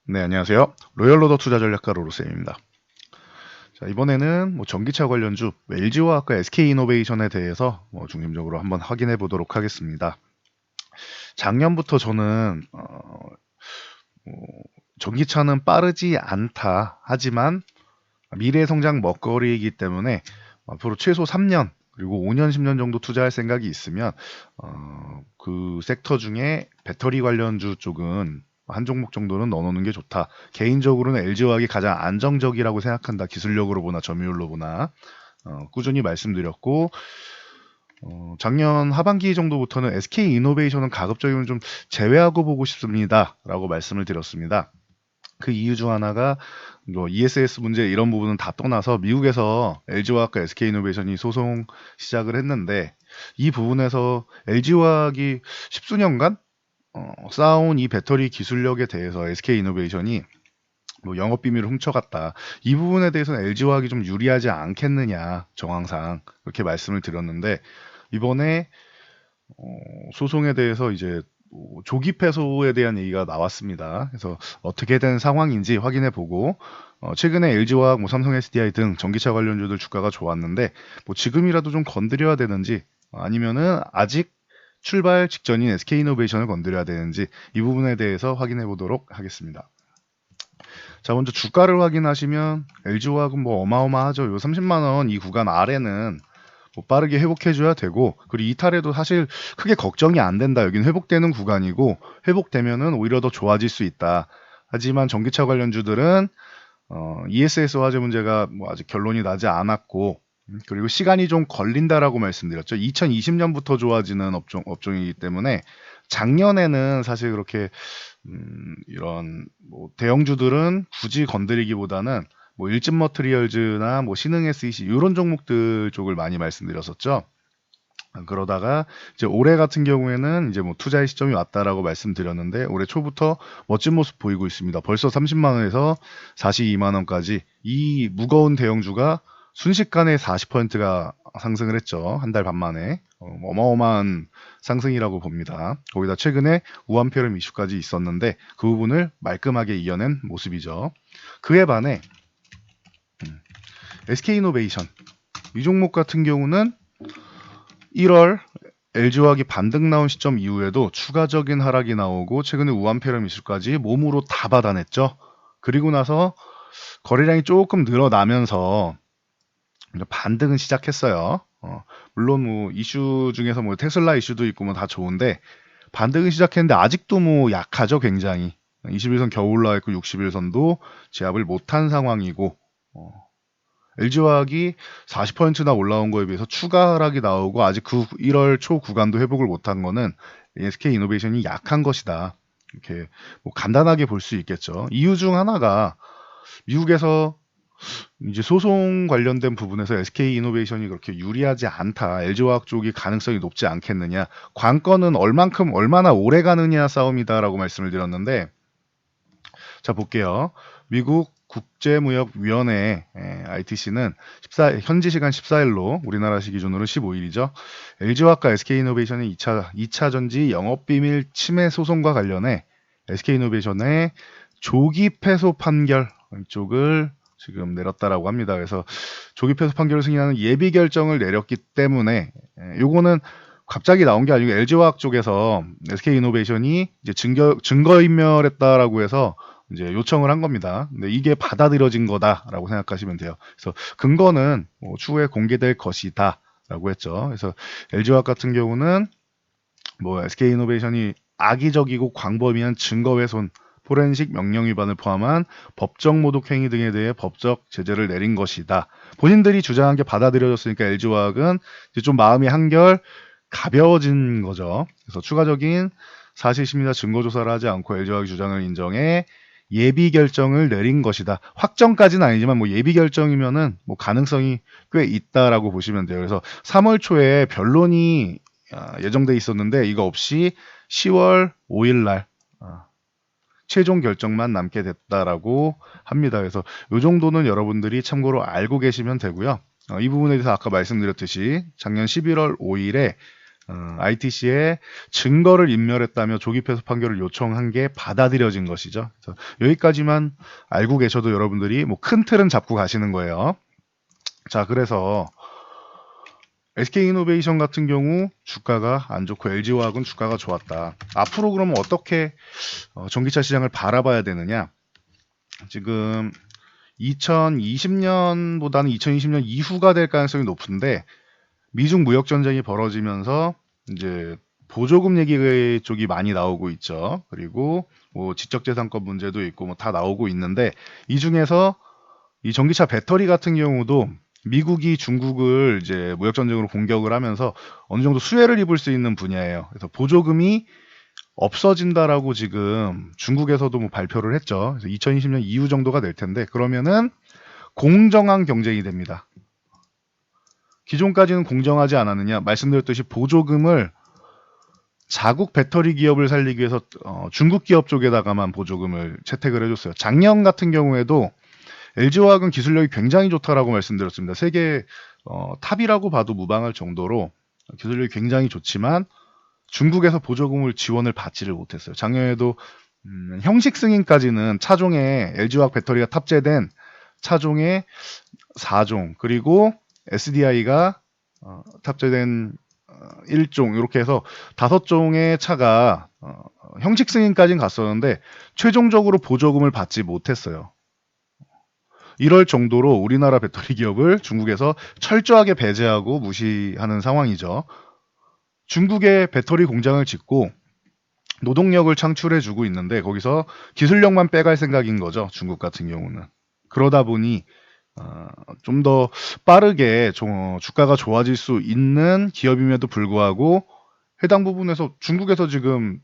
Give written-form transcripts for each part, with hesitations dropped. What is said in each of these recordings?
네, 안녕하세요. 로열로더 투자전략가 로로쌤입니다. 자, 이번에는 전기차 관련주 LG화학과 SK이노베이션에 대해서 중심적으로 한번 확인해 보도록 하겠습니다. 작년부터 저는 뭐, 전기차는 빠르지 않다. 하지만 미래 성장 먹거리이기 때문에 앞으로 최소 3년 그리고 5년, 10년 정도 투자할 생각이 있으면 그 섹터 중에 배터리 관련주 쪽은 한 종목 정도는 넣어놓는 게 좋다. 개인적으로는 LG화학이 가장 안정적이라고 생각한다. 기술력으로 보나 점유율로 보나 꾸준히 말씀드렸고 작년 하반기 정도부터는 SK이노베이션은 가급적이면 좀 제외하고 보고 싶습니다라고 말씀을 드렸습니다. 그 이유 중 하나가 ESS 문제 이런 부분은 다 떠나서 미국에서 LG화학과 SK이노베이션이 소송 시작을 했는데 이 부분에서 LG화학이 십수년간 쌓아온 이 배터리 기술력에 대해서 SK이노베이션이 영업 비밀을 훔쳐갔다. 이 부분에 대해서는 LG화학이 좀 유리하지 않겠느냐 정황상 그렇게 말씀을 드렸는데 이번에 소송에 대해서 이제 조기 패소에 대한 얘기가 나왔습니다. 그래서 어떻게 된 상황인지 확인해 보고 최근에 LG화학, 삼성 SDI 등 전기차 관련주들 주가가 좋았는데 지금이라도 좀 건드려야 되는지 아니면은 아직 출발 직전인 SK이노베이션을 건드려야 되는지 이 부분에 대해서 확인해 보도록 하겠습니다. 자, 먼저 주가를 확인하시면 LG화학은 어마어마하죠. 요 30만 원 이 구간 아래는 빠르게 회복해줘야 되고 그리고 이탈해도 사실 크게 걱정이 안 된다. 여기는 회복되는 구간이고 회복되면은 오히려 더 좋아질 수 있다. 하지만 전기차 관련주들은 ESS 화재 문제가 아직 결론이 나지 않았고 그리고 시간이 좀 걸린다라고 말씀드렸죠. 2020년부터 좋아지는 업종이기 때문에 작년에는 사실 그렇게 이런 대형주들은 굳이 건드리기보다는 일진 머트리얼즈나 신흥 SEC 이런 종목들 쪽을 많이 말씀드렸었죠. 그러다가 이제 올해 같은 경우에는 이제 투자의 시점이 왔다라고 말씀드렸는데 올해 초부터 멋진 모습 보이고 있습니다. 벌써 30만 원에서 42만 원까지 이 무거운 대형주가 순식간에 40%가 상승을 했죠. 한 달 반 만에 어마어마한 상승이라고 봅니다. 거기다 최근에 우한폐렴 이슈까지 있었는데 그 부분을 말끔하게 이겨낸 모습이죠. 그에 반해 SK이노베이션 이 종목 같은 경우는 1월 LG화학이 반등 나온 시점 이후에도 추가적인 하락이 나오고 최근에 우한폐렴 이슈까지 몸으로 다 받아냈죠. 그리고 나서 거래량이 조금 늘어나면서 반등은 시작했어요. 물론 이슈 중에서 테슬라 이슈도 있고 다 좋은데 반등은 시작했는데 아직도 약하죠, 굉장히. 21선 겨우 올라와 있고 61선도 제압을 못한 상황이고 LG화학이 40%나 올라온 거에 비해서 추가 하락이 나오고 아직 그 1월 초 구간도 회복을 못한 거는 SK이노베이션이 약한 것이다. 이렇게 간단하게 볼 수 있겠죠. 이유 중 하나가 미국에서 이제 소송 관련된 부분에서 SK이노베이션이 그렇게 유리하지 않다. LG화학 쪽이 가능성이 높지 않겠느냐. 관건은 얼마나 오래 가느냐 싸움이다라고 말씀을 드렸는데 자 볼게요. 미국 국제무역위원회 ITC는 현지 시간 14일로 우리나라 시 기준으로 15일이죠. LG화학과 SK이노베이션의 2차 전지 영업비밀 침해 소송과 관련해 SK이노베이션의 조기 패소 판결 이쪽을 지금 내렸다라고 합니다. 그래서 조기 패소 판결을 승인하는 예비 결정을 내렸기 때문에 요거는 갑자기 나온 게 아니고 LG화학 쪽에서 SK이노베이션이 이제 증거인멸했다라고 해서 이제 요청을 한 겁니다. 근데 이게 받아들여진 거다라고 생각하시면 돼요. 그래서 근거는 추후에 공개될 것이다라고 했죠. 그래서 LG화학 같은 경우는 SK이노베이션이 악의적이고 광범위한 증거훼손, 포렌식 명령 위반을 포함한 법적 모독 행위 등에 대해 법적 제재를 내린 것이다. 본인들이 주장한 게 받아들여졌으니까 LG화학은 이제 좀 마음이 한결 가벼워진 거죠. 그래서 추가적인 사실 심리나 증거 조사를 하지 않고 LG화학의 주장을 인정해 예비 결정을 내린 것이다. 확정까지는 아니지만 예비 결정이면은 가능성이 꽤 있다라고 보시면 돼요. 그래서 3월 초에 변론이 예정돼 있었는데 이거 없이 10월 5일 날 최종 결정만 남게 됐다라고 합니다. 그래서 이 정도는 여러분들이 참고로 알고 계시면 되고요. 이 부분에 대해서 아까 말씀드렸듯이 작년 11월 5일에 ITC에 증거를 인멸했다며 조기 패소 판결을 요청한 게 받아들여진 것이죠. 그래서 여기까지만 알고 계셔도 여러분들이 뭐 큰 틀은 잡고 가시는 거예요. 자, 그래서 SK이노베이션 같은 경우 주가가 안 좋고 LG화학은 주가가 좋았다. 앞으로 그러면 어떻게 전기차 시장을 바라봐야 되느냐? 지금 2020년보다는 2020년 이후가 될 가능성이 높은데 미중 무역 전쟁이 벌어지면서 이제 보조금 얘기 쪽이 많이 나오고 있죠. 그리고 뭐 지적재산권 문제도 있고 뭐 다 나오고 있는데 이 중에서 이 전기차 배터리 같은 경우도 미국이 중국을 이제 무역 전쟁으로 공격을 하면서 어느 정도 수혜를 입을 수 있는 분야예요. 그래서 보조금이 없어진다라고 지금 중국에서도 뭐 발표를 했죠. 그래서 2020년 이후 정도가 될 텐데 그러면은 공정한 경쟁이 됩니다. 기존까지는 공정하지 않았느냐? 말씀드렸듯이 보조금을 자국 배터리 기업을 살리기 위해서 중국 기업 쪽에다가만 보조금을 채택을 해줬어요. 작년 같은 경우에도 LG화학은 기술력이 굉장히 좋다라고 말씀드렸습니다. 세계 탑이라고 봐도 무방할 정도로 기술력이 굉장히 좋지만 중국에서 보조금을 지원을 받지를 못했어요. 작년에도 형식 승인까지는 차종에 LG화학 배터리가 탑재된 차종의 4종 그리고 SDI가 탑재된 1종 이렇게 해서 5종의 차가 형식 승인까지는 갔었는데 최종적으로 보조금을 받지 못했어요. 이럴 정도로 우리나라 배터리 기업을 중국에서 철저하게 배제하고 무시하는 상황이죠. 중국에 배터리 공장을 짓고 노동력을 창출해주고 있는데 거기서 기술력만 빼갈 생각인 거죠. 중국 같은 경우는. 그러다 보니 좀 더 빠르게 주가가 좋아질 수 있는 기업임에도 불구하고 해당 부분에서 중국에서 지금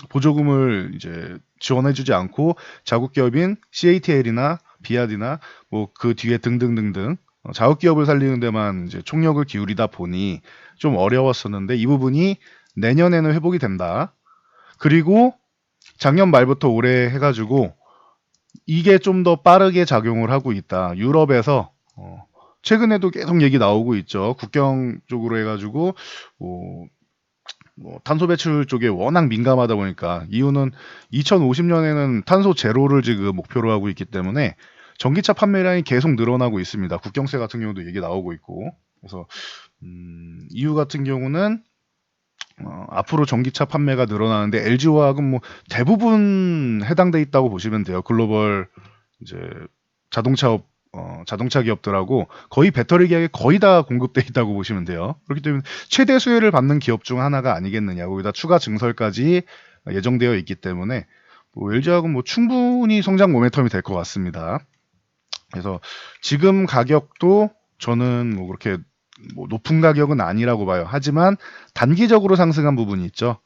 보조금을 이제 지원해주지 않고 자국 기업인 CATL이나 비아디나 뭐 그 뒤에 등등등등 자국 기업을 살리는 데만 이제 총력을 기울이다 보니 좀 어려웠었는데 이 부분이 내년에는 회복이 된다. 그리고 작년 말부터 올해 해가지고 이게 좀 더 빠르게 작용을 하고 있다. 유럽에서 최근에도 계속 얘기 나오고 있죠. 국경 쪽으로 해가지고 뭐 탄소 배출 쪽에 워낙 민감하다 보니까 이유는 2050년에는 탄소 제로를 지금 목표로 하고 있기 때문에 전기차 판매량이 계속 늘어나고 있습니다. 국경세 같은 경우도 얘기 나오고 있고 그래서 이유 같은 경우는 앞으로 전기차 판매가 늘어나는데 LG화학은 뭐 대부분 해당돼 있다고 보시면 돼요. 글로벌 이제 자동차 기업들하고 거의 배터리 기업에 거의 다 공급돼 있다고 보시면 돼요. 그렇기 때문에 최대 수혜를 받는 기업 중 하나가 아니겠느냐. 거기다 추가 증설까지 예정되어 있기 때문에 뭐 LG화학은 뭐 충분히 성장 모멘텀이 될 것 같습니다. 그래서 지금 가격도 저는 뭐 그렇게 뭐 높은 가격은 아니라고 봐요. 하지만 단기적으로 상승한 부분이 있죠.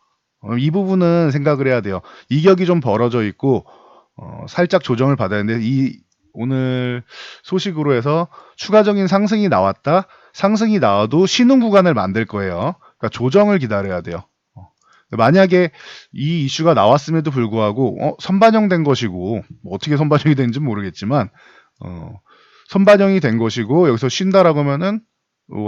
이 부분은 생각을 해야 돼요. 이격이 좀 벌어져 있고 살짝 조정을 받아야 하는데 이 오늘 소식으로 해서 추가적인 상승이 나왔다. 상승이 나와도 쉬는 구간을 만들 거예요. 그러니까 조정을 기다려야 돼요. 만약에 이 이슈가 나왔음에도 불구하고 선반영된 것이고 뭐 어떻게 선반영이 되는지 모르겠지만 선반영이 된 것이고 여기서 쉰다라고 하면은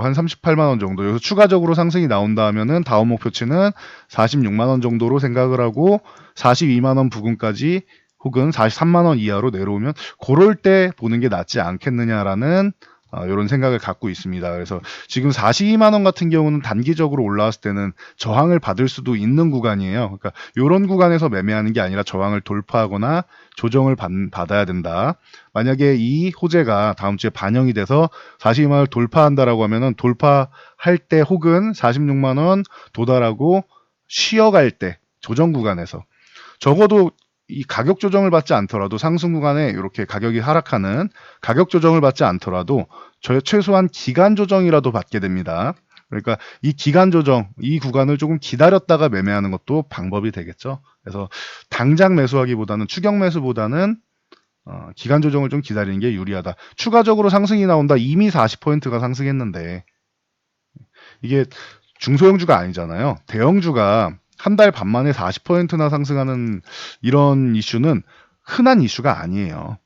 한 38만 원 정도 여기서 추가적으로 상승이 나온다 하면은 다음 목표치는 46만 원 정도로 생각을 하고 42만 원 부근까지 혹은 43만 원 이하로 내려오면 그럴 때 보는 게 낫지 않겠느냐라는 이런 생각을 갖고 있습니다. 그래서 지금 42만 원 같은 경우는 단기적으로 올라왔을 때는 저항을 받을 수도 있는 구간이에요. 그러니까 이런 구간에서 매매하는 게 아니라 저항을 돌파하거나 조정을 받아야 된다. 만약에 이 호재가 다음 주에 반영이 돼서 42만 원을 돌파한다라고 하면은 돌파할 때 혹은 46만 원 도달하고 쉬어갈 때 조정 구간에서 적어도 이 가격 조정을 받지 않더라도 상승 구간에 이렇게 가격이 하락하는 가격 조정을 받지 않더라도 최소한 기간 조정이라도 받게 됩니다. 그러니까 이 기간 조정, 이 구간을 조금 기다렸다가 매매하는 것도 방법이 되겠죠. 그래서 당장 매수하기보다는 추격 매수보다는 기간 조정을 좀 기다리는 게 유리하다. 추가적으로 상승이 나온다. 이미 40%가 상승했는데 이게 중소형주가 아니잖아요. 대형주가 한 달 반 만에 40%나 상승하는 이런 이슈는 흔한 이슈가 아니에요.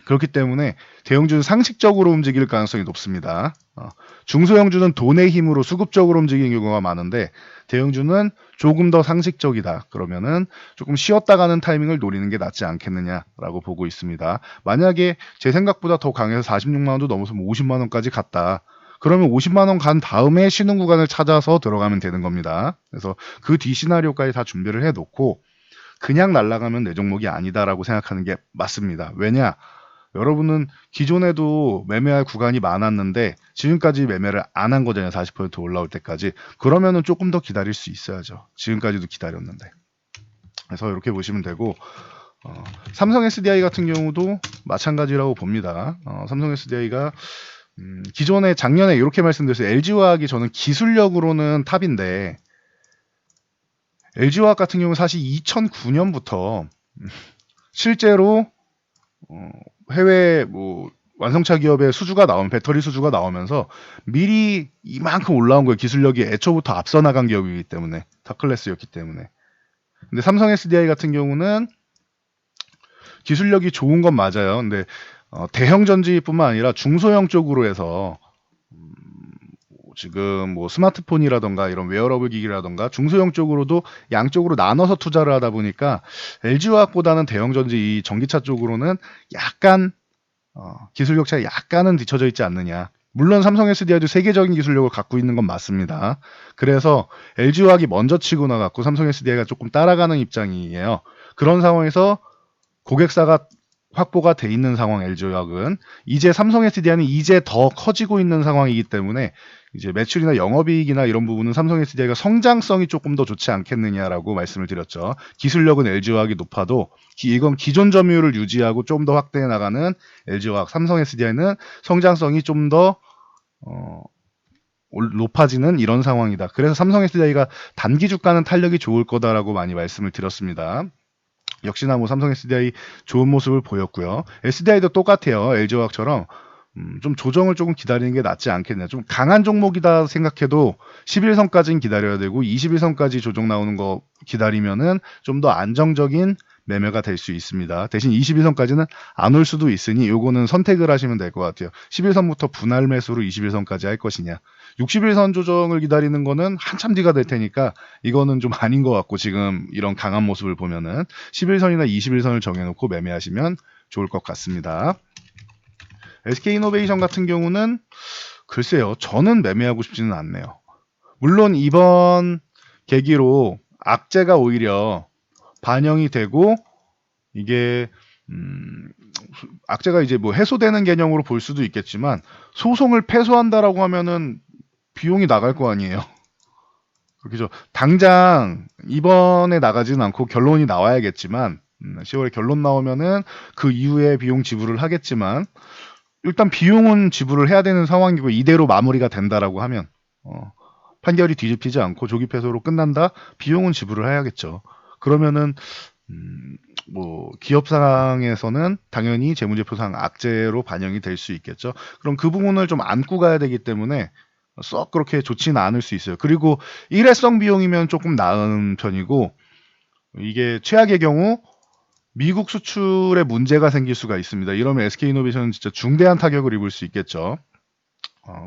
그렇기 때문에 대형주는 상식적으로 움직일 가능성이 높습니다. 중소형주는 돈의 힘으로 수급적으로 움직이는 경우가 많은데 대형주는 조금 더 상식적이다. 그러면은 조금 쉬었다 가는 타이밍을 노리는 게 낫지 않겠느냐라고 보고 있습니다. 만약에 제 생각보다 더 강해서 46만 원도 넘어서 50만 원까지 갔다. 그러면 50만 원 간 다음에 쉬는 구간을 찾아서 들어가면 되는 겁니다. 그래서 그 뒤 시나리오까지 다 준비를 해 놓고 그냥 날아가면 내 종목이 아니다라고 생각하는 게 맞습니다. 왜냐? 여러분은 기존에도 매매할 구간이 많았는데 지금까지 매매를 안 한 거잖아요. 40% 올라올 때까지. 그러면은 조금 더 기다릴 수 있어야죠. 지금까지도 기다렸는데. 그래서 이렇게 보시면 되고 삼성 SDI 같은 경우도 마찬가지라고 봅니다. 삼성 SDI가 기존에 작년에 이렇게 말씀드렸어요. LG화학이 저는 기술력으로는 탑인데 LG화학 같은 경우 사실 2009년부터 실제로 해외 뭐 완성차 기업의 수주가 나오면 배터리 수주가 나오면서 미리 이만큼 올라온 거예요. 기술력이 애초부터 앞서 나간 기업이기 때문에 탑클래스였기 때문에. 근데 삼성 SDI 같은 경우는 기술력이 좋은 건 맞아요. 근데 대형 전지뿐만 아니라 중소형 쪽으로 해서 지금 뭐 스마트폰이라던가 이런 웨어러블 기기라던가 중소형 쪽으로도 양쪽으로 나눠서 투자를 하다 보니까 LG화학보다는 대형 전지 이 전기차 쪽으로는 약간 기술력 차이 약간은 뒤쳐져 있지 않느냐. 물론 삼성 SDI도 세계적인 기술력을 갖고 있는 건 맞습니다. 그래서 LG화학이 먼저 치고 나갔고 삼성 SDI가 조금 따라가는 입장이에요. 그런 상황에서 고객사가 확보가 돼 있는 상황 LG화학은 이제 삼성 SDI는 이제 더 커지고 있는 상황이기 때문에 이제 매출이나 영업이익이나 이런 부분은 삼성 SDI가 성장성이 조금 더 좋지 않겠느냐라고 말씀을 드렸죠. 기술력은 LG화학이 높아도 이건 기존 점유율을 유지하고 좀 더 확대해 나가는 LG화학, 삼성 SDI는 성장성이 좀 더 높아지는 이런 상황이다. 그래서 삼성 SDI가 단기 주가는 탄력이 좋을 거다라고 많이 말씀을 드렸습니다. 역시나 뭐 삼성 SDI 좋은 모습을 보였고요. SDI도 똑같아요. LG화학처럼 좀 조정을 조금 기다리는 게 낫지 않겠냐. 좀 강한 종목이다 생각해도 11선까지는 기다려야 되고 21선까지 조정 나오는 거 기다리면은 좀 더 안정적인 매매가 될 수 있습니다. 대신 21선까지는 안 올 수도 있으니 요거는 선택을 하시면 될 것 같아요. 11선부터 분할 매수로 21선까지 할 것이냐. 61선 조정을 기다리는 거는 한참 뒤가 될 테니까 이거는 좀 아닌 것 같고 지금 이런 강한 모습을 보면은 11선이나 21선을 정해놓고 매매하시면 좋을 것 같습니다. SK이노베이션 같은 경우는 글쎄요. 저는 매매하고 싶지는 않네요. 물론 이번 계기로 악재가 오히려 반영이 되고 이게 악재가 이제 뭐 해소되는 개념으로 볼 수도 있겠지만 소송을 패소한다라고 하면은 비용이 나갈 거 아니에요. 그렇죠. 당장 이번에 나가지는 않고 결론이 나와야겠지만 10월에 결론 나오면은 그 이후에 비용 지불을 하겠지만 일단 비용은 지불을 해야 되는 상황이고 이대로 마무리가 된다라고 하면 판결이 뒤집히지 않고 조기 패소로 끝난다 비용은 지불을 해야겠죠. 그러면은 뭐 기업상에서는 당연히 재무제표상 악재로 반영이 될 수 있겠죠. 그럼 그 부분을 좀 안고 가야 되기 때문에 썩 그렇게 좋지는 않을 수 있어요. 그리고 일회성 비용이면 조금 나은 편이고 이게 최악의 경우 미국 수출에 문제가 생길 수가 있습니다. 이러면 SK이노베이션은 진짜 중대한 타격을 입을 수 있겠죠.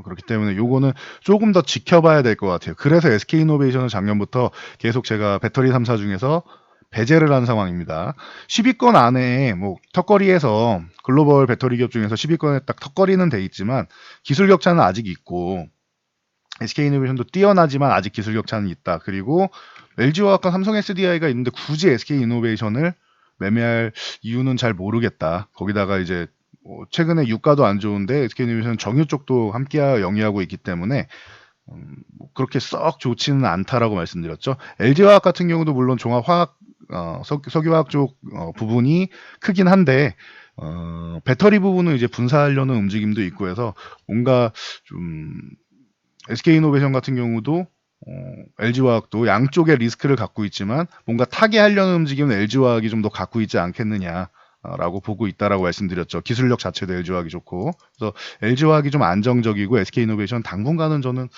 그렇기 때문에 요거는 조금 더 지켜봐야 될 것 같아요. 그래서 SK이노베이션은 작년부터 계속 제가 배터리 3사 중에서 배제를 한 상황입니다. 10위권 안에 뭐 턱걸이에서 글로벌 배터리 기업 중에서 10위권에 딱 턱걸이는 돼 있지만 기술 격차는 아직 있고 SK이노베이션도 뛰어나지만 아직 기술 격차는 있다. 그리고 LG화학과 삼성 SDI가 있는데 굳이 SK이노베이션을 매매할 이유는 잘 모르겠다. 거기다가 이제 최근에 유가도 안 좋은데 SK이노베이션 정유 쪽도 함께 영위하고 있기 때문에 그렇게 썩 좋지는 않다라고 말씀드렸죠. LG화학 같은 경우도 물론 종합화학 석유화학 쪽 부분이 크긴 한데 배터리 부분은 이제 분사하려는 움직임도 있고 해서 뭔가 좀 SK이노베이션 같은 경우도 LG화학도 양쪽의 리스크를 갖고 있지만 뭔가 타개하려는 움직임은 LG화학이 좀 더 갖고 있지 않겠느냐라고 보고 있다라고 말씀드렸죠. 기술력 자체도 LG화학이 좋고 그래서 LG화학이 좀 안정적이고 SK이노베이션 당분간은 저는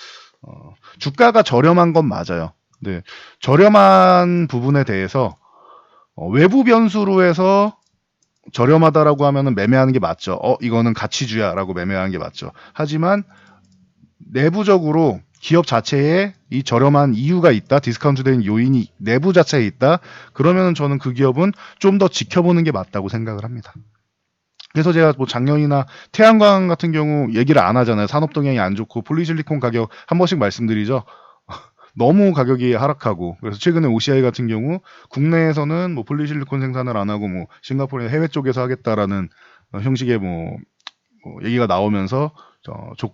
주가가 저렴한 건 맞아요. 근데 저렴한 부분에 대해서 외부 변수로 해서 저렴하다라고 하면은 매매하는 게 맞죠. 이거는 가치주야라고 매매하는 게 맞죠. 하지만 내부적으로 기업 자체에 이 저렴한 이유가 있다, 디스카운트된 요인이 내부 자체에 있다, 그러면은 저는 그 기업은 좀 더 지켜보는 게 맞다고 생각을 합니다. 그래서 제가 뭐 작년이나 태양광 같은 경우 얘기를 안 하잖아요. 산업 동향이 안 좋고 폴리실리콘 가격 한 번씩 말씀드리죠. 너무 가격이 하락하고, 그래서 최근에 OCI 같은 경우 국내에서는 뭐 폴리실리콘 생산을 안 하고 뭐 싱가포르 해외 쪽에서 하겠다라는 형식의 얘기가 나오면서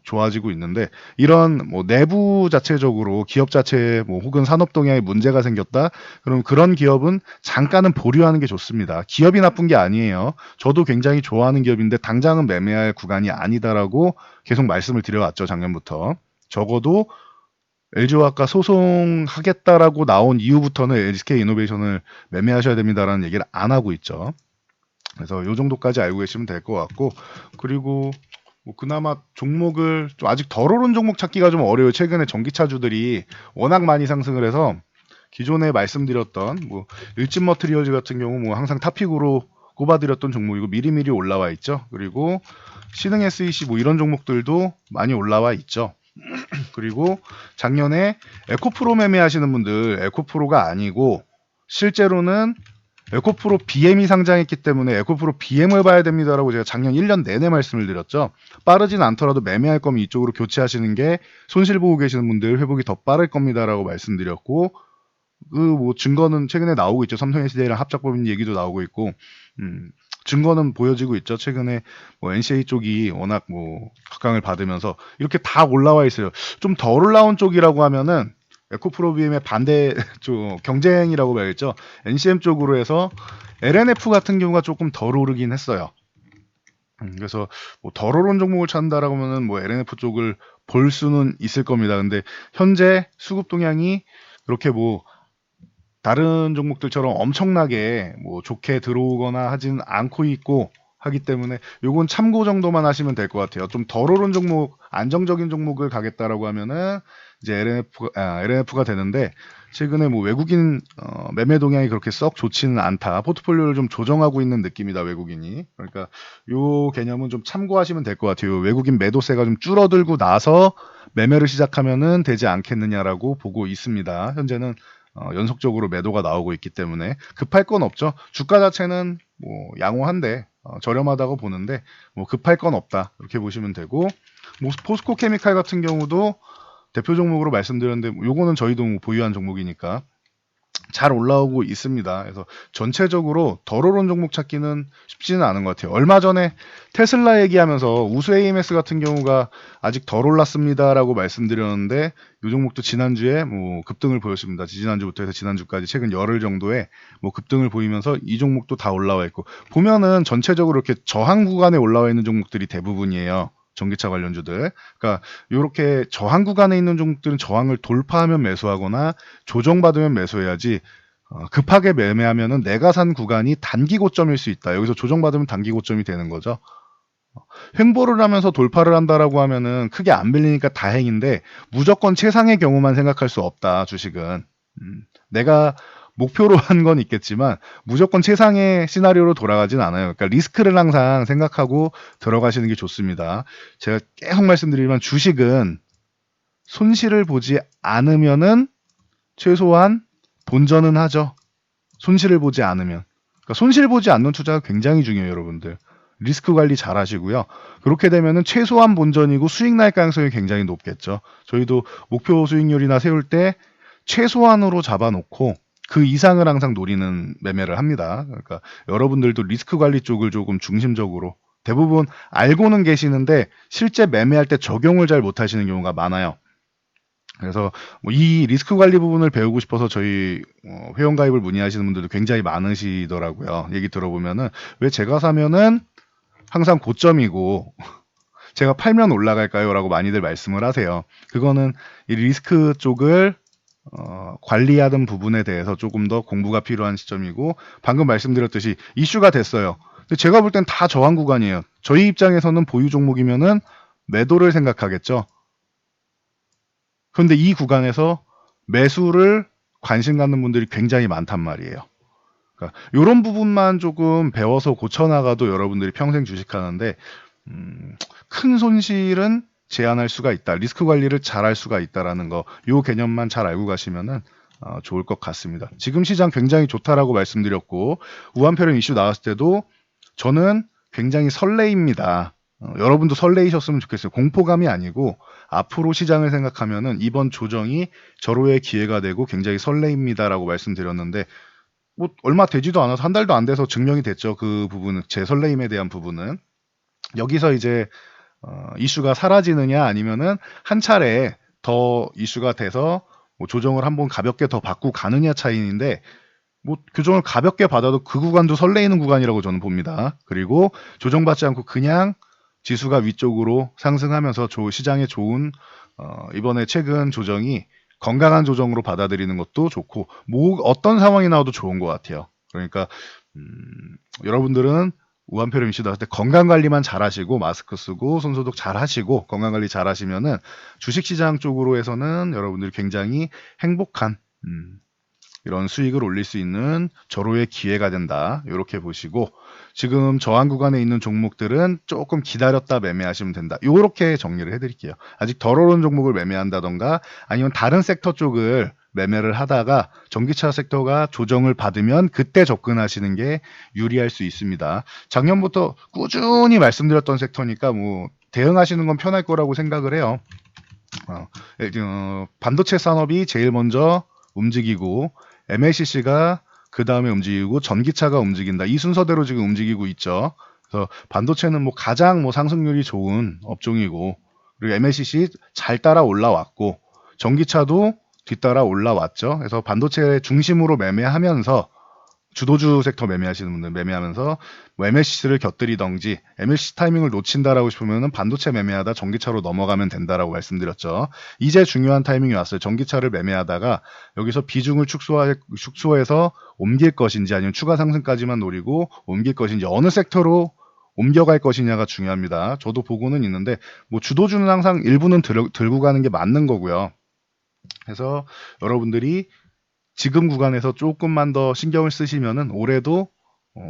좋아지고 있는데, 이런 뭐 내부 자체적으로 기업 자체에 뭐 혹은 산업 동향에 문제가 생겼다, 그럼 그런 기업은 잠깐은 보류하는 게 좋습니다. 기업이 나쁜 게 아니에요. 저도 굉장히 좋아하는 기업인데 당장은 매매할 구간이 아니다라고 계속 말씀을 드려왔죠, 작년부터. 적어도 LG화학과 소송하겠다라고 나온 이후부터는 SK 이노베이션을 매매하셔야 됩니다라는 얘기를 안 하고 있죠. 그래서 요 정도까지 알고 계시면 될 것 같고, 그리고 뭐 그나마 종목을 좀 아직 덜 오른 종목 찾기가 좀 어려워요. 최근에 전기차주들이 워낙 많이 상승을 해서 기존에 말씀드렸던 뭐 일진 머트리얼즈 같은 경우 뭐 항상 탑픽으로 꼽아드렸던 종목이고 미리미리 올라와 있죠. 그리고 신흥 SEC 뭐 이런 종목들도 많이 올라와 있죠. 그리고 작년에 에코프로 매매하시는 분들, 에코프로가 아니고 실제로는 에코프로 BM이 상장했기 때문에 에코프로 BM을 봐야 됩니다라고 제가 작년 1년 내내 말씀을 드렸죠. 빠르진 않더라도 매매할 거면 이쪽으로 교체하시는 게 손실 보고 계시는 분들 회복이 더 빠를 겁니다라고 말씀드렸고, 그 뭐 증거는 최근에 나오고 있죠. 삼성 SDI랑 합작법인 얘기도 나오고 있고, 증거는 보여지고 있죠. 최근에 뭐 NCA 쪽이 워낙 뭐 각광을 받으면서 이렇게 다 올라와 있어요. 좀 덜 올라온 쪽이라고 하면은 에코프로비엠의 반대 쪽 경쟁이라고 봐야겠죠. NCM 쪽으로 해서 LNF 같은 경우가 조금 덜 오르긴 했어요. 그래서 뭐 덜 오른 종목을 찾는다라고 하면은 뭐 LNF 쪽을 볼 수는 있을 겁니다. 근데 현재 수급 동향이 그렇게 뭐 다른 종목들처럼 엄청나게 뭐 좋게 들어오거나 하진 않고 있고 하기 때문에 요건 참고 정도만 하시면 될 것 같아요. 좀 덜 오른 종목, 안정적인 종목을 가겠다라고 하면은 이제 LNF가 되는데, 최근에 뭐 외국인 매매 동향이 그렇게 썩 좋지는 않다. 포트폴리오를 좀 조정하고 있는 느낌이다, 외국인이. 그러니까 요 개념은 좀 참고하시면 될 것 같아요. 외국인 매도세가 좀 줄어들고 나서 매매를 시작하면은 되지 않겠느냐라고 보고 있습니다. 현재는 연속적으로 매도가 나오고 있기 때문에 급할 건 없죠. 주가 자체는 뭐 양호한데 저렴하다고 보는데 뭐 급할 건 없다, 이렇게 보시면 되고, 뭐 포스코 케미칼 같은 경우도 대표 종목으로 말씀드렸는데 요거는 저희도 뭐 보유한 종목이니까 잘 올라오고 있습니다. 그래서 전체적으로 덜 오른 종목 찾기는 쉽지는 않은 것 같아요. 얼마 전에 테슬라 얘기하면서 우수 AMS 같은 경우가 아직 덜 올랐습니다라고 말씀드렸는데, 이 종목도 지난주에 뭐 급등을 보였습니다. 지난주부터 해서 지난주까지 최근 열흘 정도에 뭐 급등을 보이면서 이 종목도 다 올라와 있고, 보면은 전체적으로 이렇게 저항 구간에 올라와 있는 종목들이 대부분이에요. 전기차 관련주들. 그러니까 이렇게 저항 구간에 있는 종목들은 저항을 돌파하면 매수하거나 조정받으면 매수해야지, 급하게 매매하면은 내가 산 구간이 단기 고점일 수 있다. 여기서 조정받으면 단기 고점이 되는 거죠. 횡보를 하면서 돌파를 한다라고 하면은 크게 안 밀리니까 다행인데, 무조건 최상의 경우만 생각할 수 없다, 주식은. 내가 목표로 한 건 있겠지만 무조건 최상의 시나리오로 돌아가진 않아요. 그러니까 리스크를 항상 생각하고 들어가시는 게 좋습니다. 제가 계속 말씀드리지만 주식은 손실을 보지 않으면은 최소한 본전은 하죠. 손실을 보지 않으면. 그러니까 손실 보지 않는 투자가 굉장히 중요해요, 여러분들. 리스크 관리 잘 하시고요. 그렇게 되면은 최소한 본전이고 수익 날 가능성이 굉장히 높겠죠. 저희도 목표 수익률이나 세울 때 최소한으로 잡아놓고 그 이상을 항상 노리는 매매를 합니다. 그러니까 여러분들도 리스크 관리 쪽을 조금 중심적으로, 대부분 알고는 계시는데 실제 매매할 때 적용을 잘 못하시는 경우가 많아요. 그래서 뭐이 리스크 관리 부분을 배우고 싶어서 저희 회원 가입을 문의하시는 분들도 굉장히 많으시더라고요. 얘기 들어보면은 왜 제가 사면은 항상 고점이고 제가 팔면 올라갈까요? 라고 많이들 말씀을 하세요. 그거는 이 리스크 쪽을 관리하던 부분에 대해서 조금 더 공부가 필요한 시점이고, 방금 말씀드렸듯이 이슈가 됐어요. 근데 제가 볼 땐 다 저항 구간이에요. 저희 입장에서는 보유 종목이면은 매도를 생각하겠죠. 그런데 이 구간에서 매수를 관심 갖는 분들이 굉장히 많단 말이에요. 그러니까 요런 부분만 조금 배워서 고쳐나가도 여러분들이 평생 주식하는데 큰 손실은 제한할 수가 있다. 리스크 관리를 잘할 수가 있다라는 거, 요 개념만 잘 알고 가시면은 좋을 것 같습니다. 지금 시장 굉장히 좋다라고 말씀드렸고, 우한표령 이슈 나왔을 때도 저는 굉장히 설레입니다. 여러분도 설레이셨으면 좋겠어요. 공포감이 아니고 앞으로 시장을 생각하면은 이번 조정이 절호의 기회가 되고 굉장히 설레입니다라고 말씀드렸는데, 뭐 얼마 되지도 않아서 한 달도 안 돼서 증명이 됐죠. 그 부분은, 제 설레임에 대한 부분은. 여기서 이제 이슈가 사라지느냐 아니면은 한 차례 더 이슈가 돼서 뭐 조정을 한번 가볍게 더 받고 가느냐 차이인데, 뭐 조정을 가볍게 받아도 그 구간도 설레이는 구간이라고 저는 봅니다. 그리고 조정받지 않고 그냥 지수가 위쪽으로 상승하면서 시장에 좋은 이번에 최근 조정이 건강한 조정으로 받아들이는 것도 좋고, 뭐 어떤 상황이 나와도 좋은 것 같아요. 그러니까 여러분들은 우한표령 이슈 나왔을 때 건강 관리만 잘 하시고 마스크 쓰고 손 소독 잘 하시고 건강 관리 잘 하시면은 주식시장 쪽으로 해서는 여러분들이 굉장히 행복한 이런 수익을 올릴 수 있는 절호의 기회가 된다. 이렇게 보시고, 지금 저항 구간에 있는 종목들은 조금 기다렸다 매매하시면 된다. 이렇게 정리를 해드릴게요. 아직 덜 오른 종목을 매매한다던가 아니면 다른 섹터 쪽을 매매를 하다가 전기차 섹터가 조정을 받으면 그때 접근하시는 게 유리할 수 있습니다. 작년부터 꾸준히 말씀드렸던 섹터니까 뭐 대응하시는 건 편할 거라고 생각을 해요. 반도체 산업이 제일 먼저 움직이고 MLCC가 그 다음에 움직이고 전기차가 움직인다. 이 순서대로 지금 움직이고 있죠. 그래서 반도체는 뭐 가장 뭐 상승률이 좋은 업종이고, 그리고 MLCC 잘 따라 올라왔고 전기차도 뒤따라 올라왔죠. 그래서 반도체 중심으로 매매하면서 주도주 섹터 매매하시는 분들 매매하면서 뭐 MLCC를 곁들이던지, MLCC 타이밍을 놓친다라고 싶으면 반도체 매매하다 전기차로 넘어가면 된다라고 말씀드렸죠. 이제 중요한 타이밍이 왔어요. 전기차를 매매하다가 여기서 비중을 축소해서 옮길 것인지 아니면 추가 상승까지만 노리고 옮길 것인지, 어느 섹터로 옮겨갈 것이냐가 중요합니다. 저도 보고는 있는데 뭐 주도주는 항상 일부는 들고 가는 게 맞는 거고요. 그래서 여러분들이 지금 구간에서 조금만 더 신경을 쓰시면은 올해도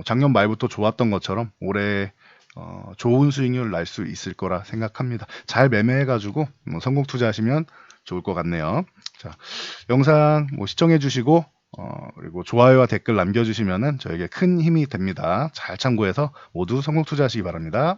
작년 말부터 좋았던 것처럼 올해 좋은 수익률 날 수 있을 거라 생각합니다. 잘 매매해가지고 성공 투자하시면 좋을 것 같네요. 자, 영상 뭐 시청해주시고 그리고 좋아요와 댓글 남겨주시면은 저에게 큰 힘이 됩니다. 잘 참고해서 모두 성공 투자하시기 바랍니다.